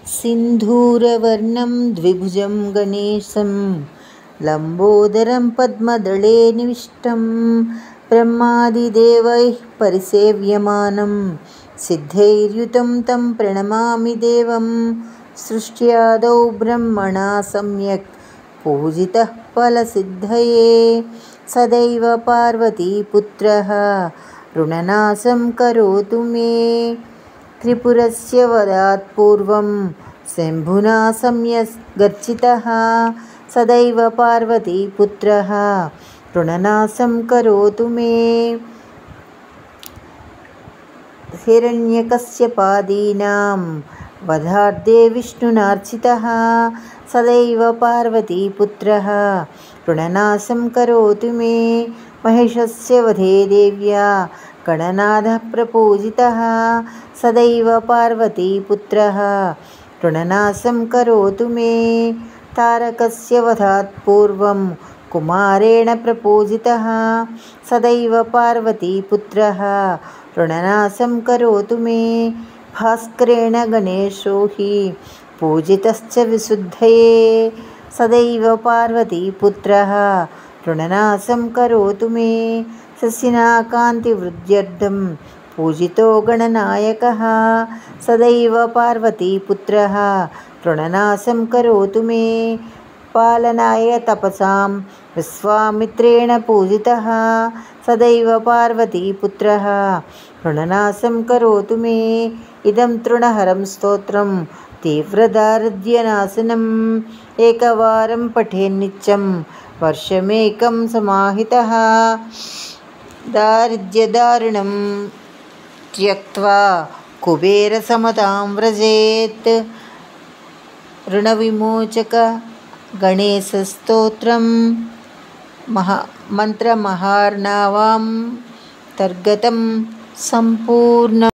सिन्धूरवर्णं द्विभुजं गणेशं लम्बोदरं पद्मदले निविष्टं ब्रह्मादिदेवैः परिसेव्यमानं सिद्धैर्युतं तं प्रणमामि देवं। सृष्ट्यादौ ब्रह्मणा सम्यक् पूजितः फलसिद्धये सदैव पार्वतीपुत्रः ऋणनाशं करोतु मे। त्रिपुरस्य वधात् पूर्वं शम्भुना सम्यग्गर्जितः सदैव पार्वतीपुत्रः ऋणनाशं करोतु मे। हिरण्यकश्यपादीनां वधार्थे विष्णुनार्चितः सदैव पार्वतीपुत्रः ऋणनाशं करोतु मे। महिषस्य वधे देव्या गणनाथः प्रपूजितः सदैव पार्वतीपुत्रः ऋणनाशं करोतु मे। तारकस्य वधात् पूर्वं कुमारेण प्रपूजितः सदैव पार्वतीपुत्रः ऋणनाशं करोतु मे। भास्करेण गणेशो हि पूजितश्च विशुद्धये सदैव पार्वतीपुत्रः ऋणनाशं करोतु मे। शशिना कान्तिवृद्ध्यर्थं पूजितो गणनायकः सदैव पार्वतीपुत्रः ऋणनाशं करोतु मे। पालनाय तपसां विश्वामित्रेण पूजितः सदैव पार्वतीपुत्रः ऋणनाशं करोतु मे। इदं तृणहरं स्तोत्रं तीव्रदारिद्र्यनाशनम् एकवारं पठेन्नित्यं वर्षमेकं समाहितः दारिद्र्यदारुणं त्यक्त्वा कुबेरसमतां व्रजेत्। ऋणविमोचक गणेशस्तोत्रं मन्त्रमहार्णवान्तर्गतं सम्पूर्णम्।